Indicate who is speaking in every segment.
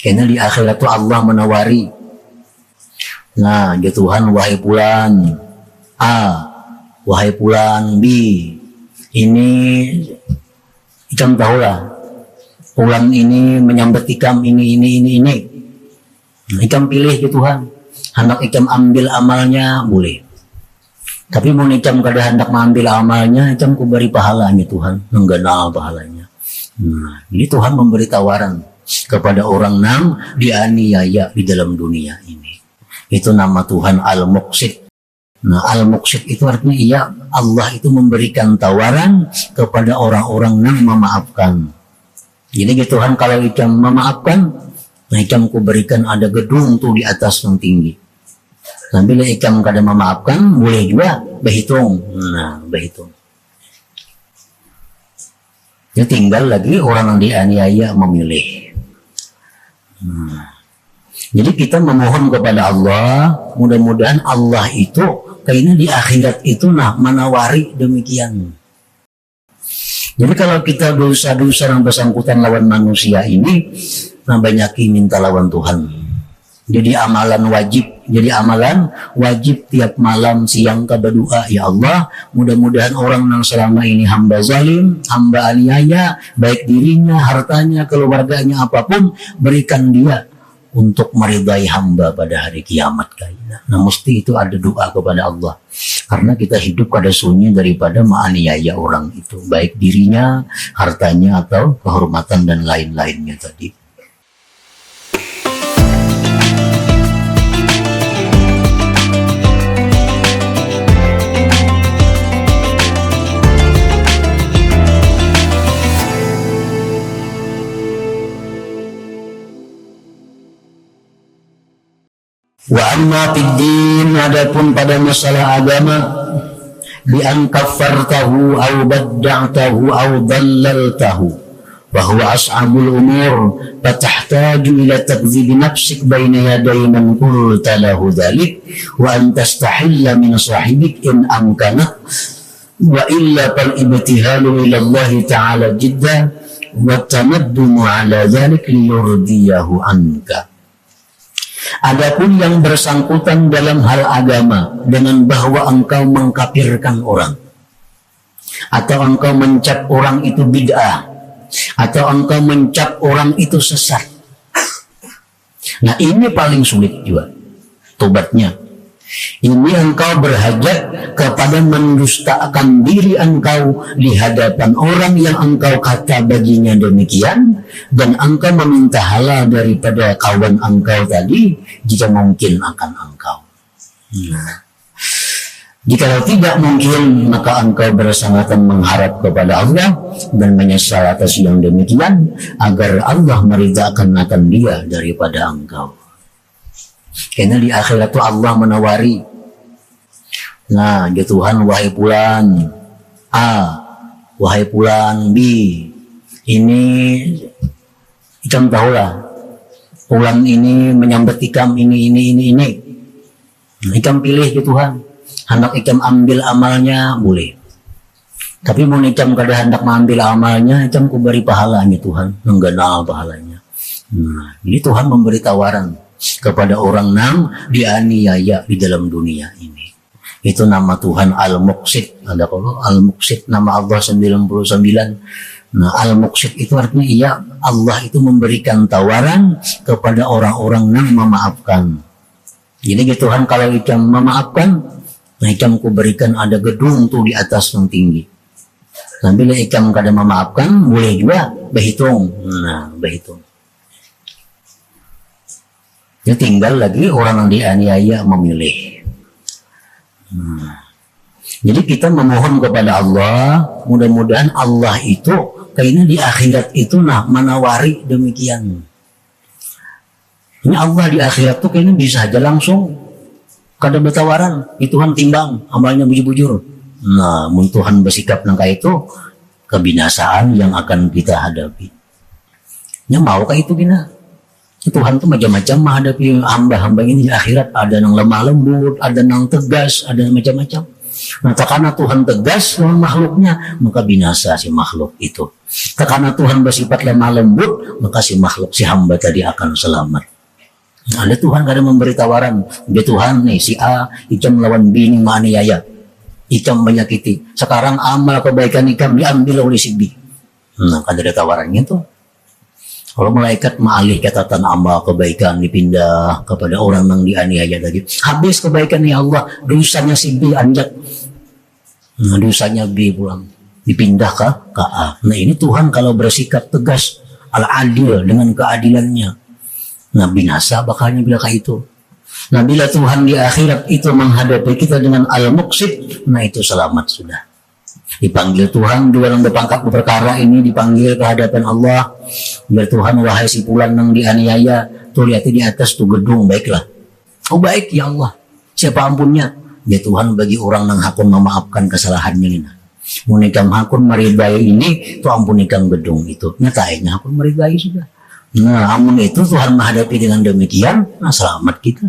Speaker 1: Karena di akhirat itu Allah menawari. Nah, ya Tuhan, wahai fulan A, wahai fulan B, ini ikam tahulah, fulan ini menyambet ikam ini. Ikam pilih ya Tuhan, hendak ikam ambil amalnya boleh. Tapi mau ikam kada hendak mengambil amalnya, ikam kuberi pahalanya Tuhan, menggenal pahalanya. Nah, ini Tuhan memberi tawaran kepada orang yang dianiaya di dalam dunia ini. Itu nama Tuhan Al-Muqsit. Nah, Al-Muqsit itu artinya iya, Allah itu memberikan tawaran kepada orang-orang yang memaafkan. Jadi Tuhan kalau ikam memaafkan, nah ikam kuberikan ada gedung tuh di atas yang tinggi. Nah, bila ikam kada memaafkan, boleh juga berhitung. Nah, berhitung. Ya tinggal lagi orang yang dianiaya memilih. Jadi kita memohon kepada Allah, mudah-mudahan Allah itu kayaknya di akhirat itu menawari demikian. Jadi kalau kita dosa-dosa yang bersangkutan lawan manusia ini, banyaki minta lawan Tuhan. Jadi amalan wajib tiap malam siang ka berdoa, ya Allah, mudah-mudahan orang yang selama ini hamba zalim, hamba aniaya, baik dirinya, hartanya, keluarganya, apapun, berikan dia untuk meridai hamba pada hari kiamat kayaknya. Nah, mesti itu ada doa kepada Allah. Karena kita hidup kada sunyi daripada menganiaya orang itu, baik dirinya, hartanya, atau kehormatan dan lain-lainnya tadi. Wa amma fiddin, adapun pada masalah agama, bi an kaffartahu aw badda'tahu aw dallaltahu wa huwa as'abul umur fatahtaju ila takdzib nafsik baina yaday man qulta lahu dhalik wa an tastahilla min sahibik in amkana wa illa fal ibtihalu ila Allah ta'ala jidda wa tamaddumu ala dhalik liyurdiyahu anka. Adapun yang bersangkutan dalam hal agama dengan bahwa engkau mengkafirkan orang, atau engkau mencap orang itu bid'ah, atau engkau mencap orang itu sesat. Nah, ini paling sulit juga tobatnya. Ini engkau berhajat kepada mendustakan diri engkau di hadapan orang yang engkau kata baginya demikian, dan engkau meminta halal daripada kawan engkau tadi jika mungkin akan engkau. Jika tidak mungkin, maka engkau bersangatan mengharap kepada Allah dan menyesal atas yang demikian agar Allah meridhakan akan dia daripada engkau. Karena di akhirat itu Allah menawari. Nah, ya Tuhan, wahai fulan A, wahai fulan B, ini ikam tahulah, fulan ini menyambet ikam ini. Nah, ikam pilih ya Tuhan, hendak ikam ambil amalnya boleh. Tapi mau ikam kada hendak mengambil amalnya, ikam kuberi pahalanya Tuhan, menggenal pahalanya. Nah, ini Tuhan memberi tawaran kepada orang yang dianiaya di dalam dunia ini. Itu nama Tuhan Al-Muqsit. Ada kalau Al-Muqsit, nama Allah 99. Nah, Al-Muqsit itu artinya iya, Allah itu memberikan tawaran kepada orang-orang yang memaafkan. Jadi Tuhan kalau ikam memaafkan, nah ikam kuberikan ada gedung tuh di atas yang tinggi. Nah, bila ikam kada memaafkan, boleh juga berhitung. Nah, berhitung. Ya tinggal lagi orang yang dianiaya memilih. Jadi kita memohon kepada Allah, mudah-mudahan Allah itu kayaknya di akhirat itu menawari demikian. Ini Allah di akhirat tuh kayaknya bisa aja langsung kada bertawaran, itu Tuhan timbang amalnya bujur-bujur. Nah, mun Tuhan bersikap nangka itu, kebinasaan yang akan kita hadapi. Ya mau kah itu gina? Tuhan tuh macam-macam menghadapi hamba-hamba ini di akhirat. Ada yang lemah lembut, ada yang tegas, ada yang macam-macam. Nah, karena Tuhan tegas dengan makhluknya, maka binasa si makhluk itu. Karena Tuhan bersifat lemah lembut, maka si makhluk, si hamba tadi akan selamat. Nah, Tuhan kadang memberi tawaran, dia Tuhan nih si A, Ikam melawan B ini menganiaya, Ikam menyakiti. Sekarang amal kebaikan Ikam diambil oleh si B. Nah, kan ada tawarannya tuh. Kalau malaikat mengalih catatan amal kebaikan dipindah kepada orang yang dianiaya tadi. Habis kebaikan ya Allah, dosanya si B anjak. Nah, dosanya B pulang. Dipindah ke A. Nah, ini Tuhan kalau bersikap tegas, al-adil dengan keadilannya. Nah, binasa bakalnya bila kayak itu. Nah, bila Tuhan di akhirat itu menghadapi kita dengan al-muqsid, nah itu selamat sudah. Dipanggil Tuhan, dua orang berpangkat perkara ini dipanggil ke hadapan Allah. Biar Tuhan, wahai si fulan yang dianiaya, tuh lihat di atas tuh gedung, baiklah. Oh baik ya Allah, siapa ampunnya? Ya Tuhan, bagi orang yang hakun memaafkan kesalahannya ini. Munikam hakun meridai ini, tuh ampunikan gedung itu. Nyatanya hakun meridai sudah. Nah, amun itu Tuhan menghadapi dengan demikian, nah selamat kita.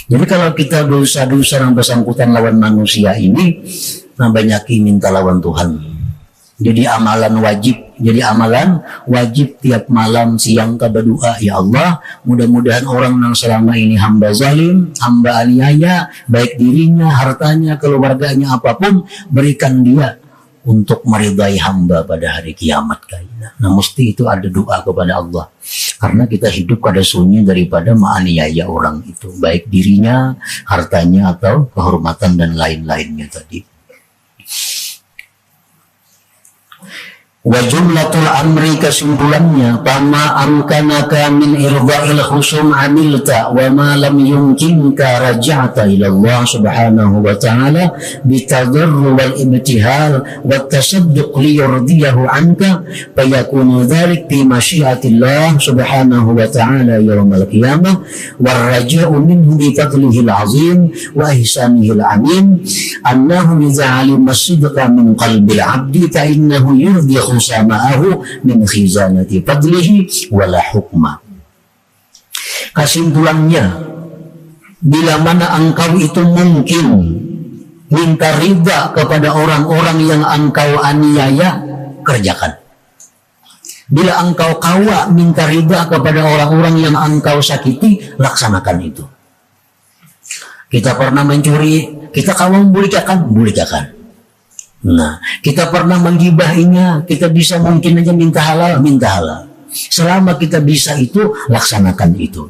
Speaker 1: Jadi kalau kita dosa-dosa yang bersangkutan lawan manusia ini, nah banyak minta lawan Tuhan. Jadi amalan wajib tiap malam siang kita berdoa, ya Allah, mudah-mudahan orang yang selama ini hamba zalim, hamba aniaya, baik dirinya, hartanya, keluarganya, apapun, berikan dia untuk meridai hamba pada hari kiamat kayaknya. Nah, mesti itu ada doa kepada Allah. Karena kita hidup kada sunyi daripada menganiaya orang itu, baik dirinya, hartanya, atau kehormatan dan lain-lainnya tadi. Wa jumlatul amri, kesimpulannya, pama amkanaka min irda'il khusum amilta wa ma lam yumkinka raja'ta ila Allah subhanahu wa ta'ala bitadarru wal ibtihal wa tasadduq li yurdiyahu anka fayakunu dhalik fi masyiatillah subhanahu wa ta'ala yawmal qiyamah wal raja'u minhu bi fadlihi al-azim wa ihsanihi al-amin annahu yaj'alu as-sidqa min qalbil 'abdi fa innahu yurdi sama'ahu min khizanati fadlihi wala hukma. Kesimpulannya, bila mana engkau itu mungkin minta ridha kepada orang-orang yang engkau aniaya, kerjakan. Bila engkau kawa minta ridha kepada orang-orang yang engkau sakiti, laksanakan itu. Kita pernah mencuri, kita kawa membolehkan. Nah, kita pernah menggibahinya, kita bisa mungkin aja minta halal. Selama kita bisa itu, laksanakan itu.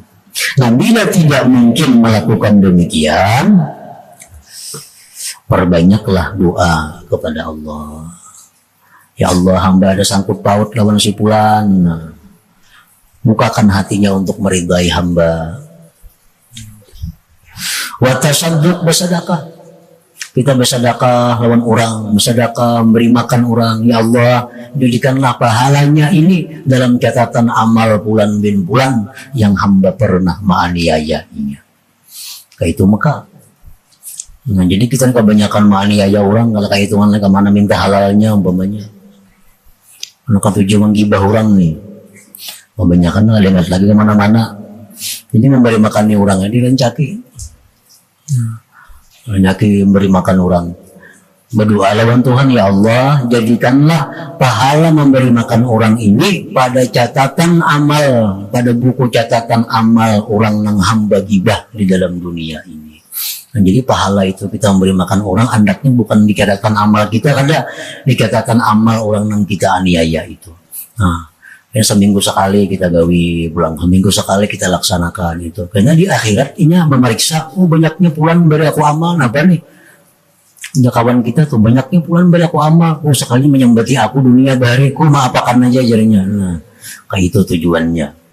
Speaker 1: Nah, bila tidak mungkin melakukan demikian, perbanyaklah doa kepada Allah. Ya Allah, hamba ada sangkut paut lawan si fulan. Bukakan hatinya untuk meridai hamba. Wa tasadduq, bersedekah. Kita bersedekah lawan orang, bersedekah memberi makan orang. Ya Allah, jadikanlah pahalanya ini dalam catatan amal bulan bin bulan yang hamba pernah menganiayanya. Kayak itu maka. Nah, jadi kita kebanyakan menganiaya orang, kalau kayak itu kemana minta halalnya umpamanya. Kalau tujuan menggibah orang nih, kebanyakan lihat lagi kemana-mana. Jadi memberi makan orang ini rencaki. Nyaki memberi makan orang, berdoa lawan Tuhan, ya Allah, jadikanlah pahala memberi makan orang ini pada catatan amal, pada buku catatan amal orang yang hamba gibah di dalam dunia ini. Nah, jadi pahala itu kita memberi makan orang, andaknya bukan di catatan amal kita, kada di catatan amal orang yang kita aniaya itu. Nah, seminggu sekali kita gawi pulang, seminggu sekali kita laksanakan itu. Karena di akhirat ini memeriksa, oh banyaknya pulang beri aku amal, apa nih? Ya kawan kita tuh banyaknya pulang beri aku amal, oh sekali menyembati aku dunia bahari, ku maapakan aja jarinya. Nah, kayak itu tujuannya.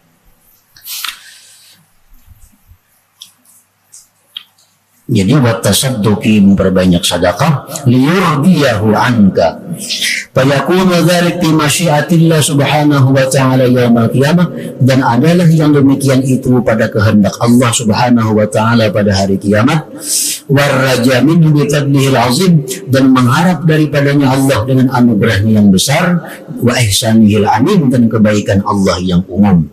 Speaker 1: Jadi buat tasadduqi, memperbanyak sedekah, liyurdiyahu anka. Fayakunu dzalik fi masyiatillah subhanahu wa ta'ala yaumil qiyamah, dan adalah yang demikian itu pada kehendak Allah subhanahu wa ta'ala pada hari kiamat. Warraja minhu bi fadlihil azim, dan mengharap daripadanya Allah dengan anugerahnya yang besar, wa ihsanihil amin, dan kebaikan Allah yang umum.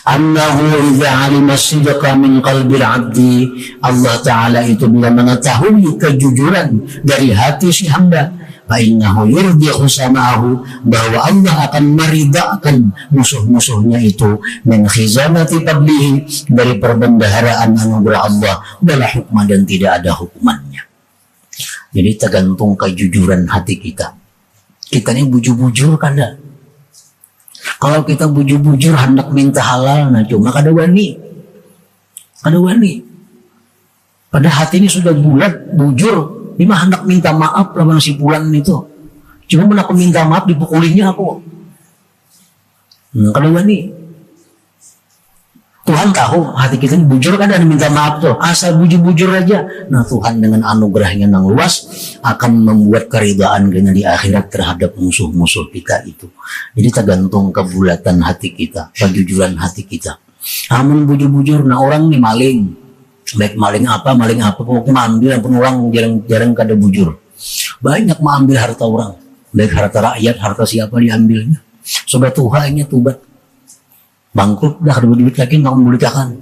Speaker 1: Annahu idza 'alima sidqa min qalbil 'abdi, Allah Ta'ala itu bila mengetahui kejujuran dari hati si hamba, fa innahu yurdihu sama'ahu, bahwa Allah akan meridaakan musuh-musuhnya itu, min khizanati fadlihi, dari perbendaharaan anugerah Allah, wala hukma, dan tidak ada hukumannya. Jadi tergantung kejujuran hati kita. Kita ini bujur-bujur kada. Kalau kita bujur-bujur hendak minta halal, nah cuma kada wani. Pada hati ini sudah bulat, bujur, lima hendak minta maaf lawan si bulan itu. Cuma pernah aku minta maaf dipukulinya aku. Nah, kada wani. Tuhan tahu hati kita ini bujur kan, dan minta maaf tuh. Asal bujur-bujur aja. Nah, Tuhan dengan anugerahnya yang luas akan membuat keridaan kita di akhirat terhadap musuh-musuh kita itu. Jadi tergantung kebulatan hati kita, kejujuran hati kita. Namun bujur-bujur, nah orang nih maling. Baik maling apa, pokoknya ambil pun orang jarang kada bujur. Banyak mengambil harta orang. Baik harta rakyat, harta siapa diambilnya. Sobat Tuhannya tubat. Bangkrut dah kada duit lagi, nak membulikakan.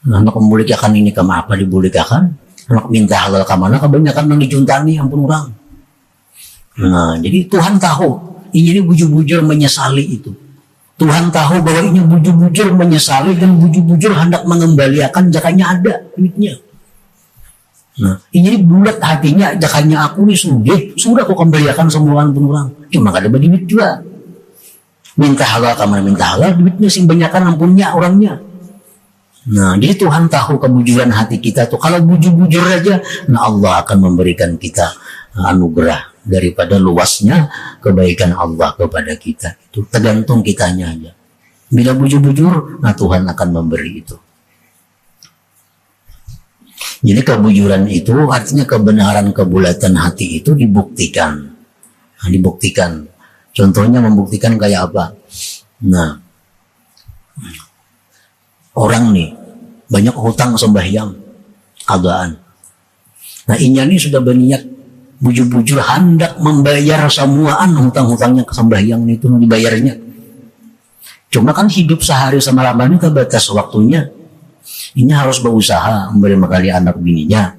Speaker 1: Anak membulikakan ini kama apa dibulikakan? Anak minta halal kemana? Kebanyakan yang dijuntani ampun orang. Nah, jadi Tuhan tahu ini bujur-bujur menyesali itu. Tuhan tahu bahwa ini bujur-bujur menyesali dan bujur-bujur hendak mengembalikan jakanya ada duitnya. Nah, ini bulat hatinya, jakanya aku nih sudah aku kembalikan semua ampun orang. Cuma kada bagi duit juga. Minta halal kemana minta halal, duitnya sing banyakan ampunnya orangnya. Nah, jadi Tuhan tahu kebujuran hati kita tuh. Kalau bujur-bujur aja, nah Allah akan memberikan kita anugerah daripada luasnya kebaikan Allah kepada kita. Itu tergantung kitanya aja. Bila bujur-bujur, nah Tuhan akan memberi itu. Jadi kebujuran itu artinya kebenaran kebulatan hati itu dibuktikan. Nah, dibuktikan. Contohnya membuktikan kayak apa? Nah, orang nih banyak hutang sembahyang adaan. Nah, ini sudah berniat bujur-bujur hendak membayar semuaan hutang-hutangnya ke sembahyang itu dibayarnya. Cuma kan hidup sehari semalam ini terbatas waktunya. Ini harus berusaha memberi bekali anak bininya.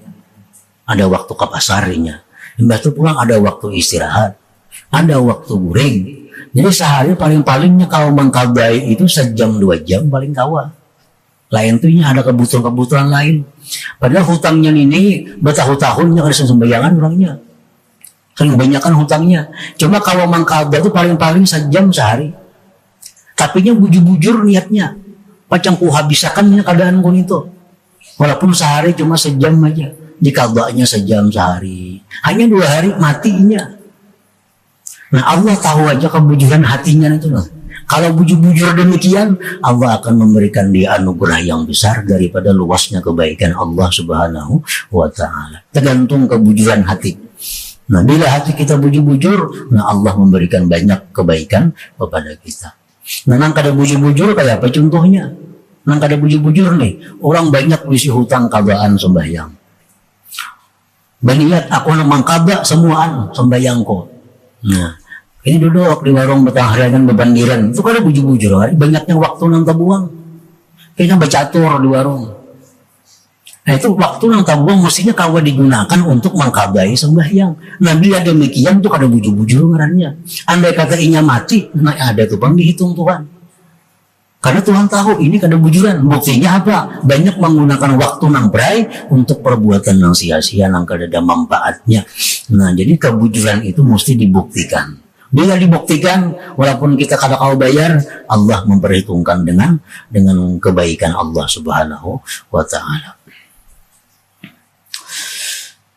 Speaker 1: Ada waktu ke pasarnya. Mbak itu pulang ada waktu istirahat. Ada waktu guring. Jadi sehari paling-palingnya kalau mengkabai itu sejam 2 jam paling kawa. Lain tuh ada kebutuhan-kebutuhan lain. Padahal hutangnya ini bertahun-tahunnya ada sembayangan orangnya. Sering banyakkan hutangnya. Cuma kalau mengkabai itu paling-paling sejam sehari. Tapinya bujur-bujur niatnya. Pacang ku habisakan keadaan kun itu. Walaupun sehari cuma sejam aja. Dikabaknya sejam sehari. Hanya 2 hari matinya. Nah, Allah tahu aja kebujuran hatinya itu loh. Kalau bujur-bujur demikian, Allah akan memberikan dia anugerah yang besar daripada luasnya kebaikan Allah Subhanahu wa Ta'ala. Tergantung kebujuran hati. Nah, bila hati kita bujur-bujur, nah Allah memberikan banyak kebaikan kepada kita. Nah, nang kada bujur-bujur kayak apa contohnya? Nang kada bujur-bujur nih, orang banyak isi hutang kabaan sembahyang. Berniat aku nak mangkaba semuaan sembahyangku. Nah, ini duduk di warung betaharian bebandiran. Itu kan bujur-bujur. Banyaknya waktu nang tabuang. Kayaknya bercatur di warung. Nah, itu waktu nang tabuang mestinya kawa digunakan untuk mengkabai sembahyang. Nah, bila demikian itu kada bujur-bujur ngarannya. Andai kata inya mati, nah ada tuh bang dihitung Tuhan. Karena Tuhan tahu ini kada bujuran. Buktinya apa? Banyak menggunakan waktu nang berai untuk perbuatan nang sia-sia nang kada ada manfaatnya. Nah, jadi kebujuran itu mesti dibuktikan. Bila dibuktikan, walaupun kita kada kau bayar, Allah memperhitungkan dengan kebaikan Allah Subhanahu wa Ta'ala.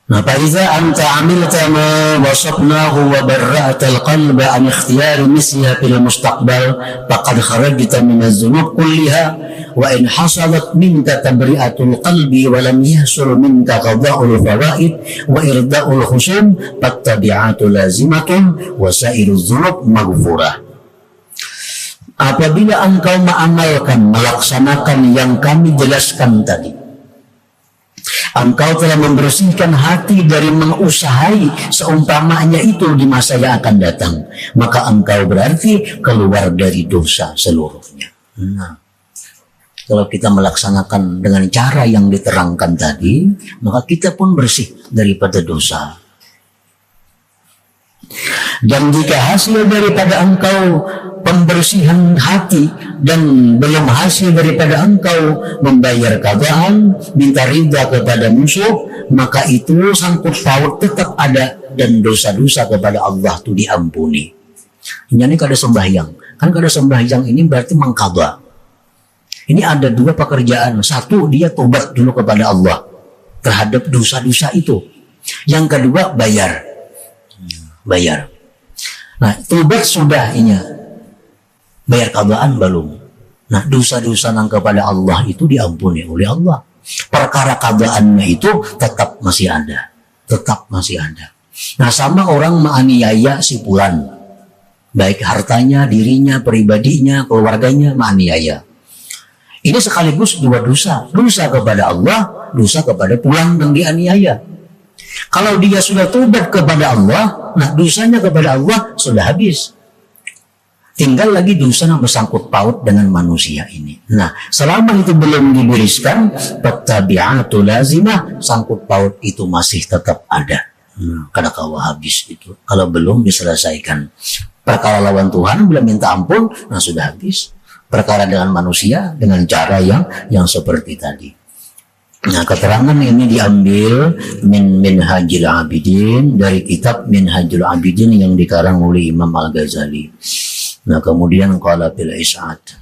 Speaker 1: Nah, فإذا أنت عملت ما وصفناه وبرأت القلب عن اختيار مثلها في المستقبل فقد خرجت من الذنوب كلها وإن حصلت منك تبرئة القلب ولم يحصل منك قضاء الفوائد وإرضاء الخصوم فالتبعات لازمة وسائر الذنوب مغفورة. Apabila engkau mengamalkan, melaksanakan yang kami jelaskan tadi, engkau telah membersihkan hati dari mengusahai seumpamanya itu di masa yang akan datang, maka engkau berarti keluar dari dosa seluruhnya. Nah, kalau kita melaksanakan dengan cara yang diterangkan tadi, maka kita pun bersih daripada dosa. Dan jika hasil daripada engkau pembersihan hati dan belum hasil daripada engkau membayar qadaan, minta ridha kepada musuh, maka itu sangkut paut tetap ada dan dosa-dosa kepada Allah itu diampuni. Ini kada sembahyang. Kan kada sembahyang ini berarti mengqadha. Ini ada dua pekerjaan. Satu, dia tobat dulu kepada Allah terhadap dosa-dosa itu. Yang kedua, bayar. Bayar. Nah, tobat sudah ini. Bayar qadaan belum. Nah, dosa-dosa nang kepada Allah itu diampuni oleh Allah. Perkara qadaannya itu tetap masih ada. Tetap masih ada. Nah, sama orang menganiaya si fulan. Baik hartanya, dirinya, pribadinya, keluarganya menganiaya. Ini sekaligus dua dosa. Dosa kepada Allah, dosa kepada pulang yang dianiaya. Kalau dia sudah tobat kepada Allah, nah dosanya kepada Allah sudah habis. Tinggal lagi dosa yang bersangkut paut dengan manusia ini. Nah, selama itu belum dibereskan, tabi'atu lazimah, sangkut paut itu masih tetap ada. Kada kawa habis itu. Kalau belum diselesaikan. Perkara lawan Tuhan, belum minta ampun, nah sudah habis. Perkara dengan manusia dengan cara yang seperti tadi. Nah, keterangan ini diambil min Minhajul Abidin, dari kitab Minhajul Abidin yang dikarang oleh Imam Al-Ghazali. Nah, kemudian qala bil Is'ad.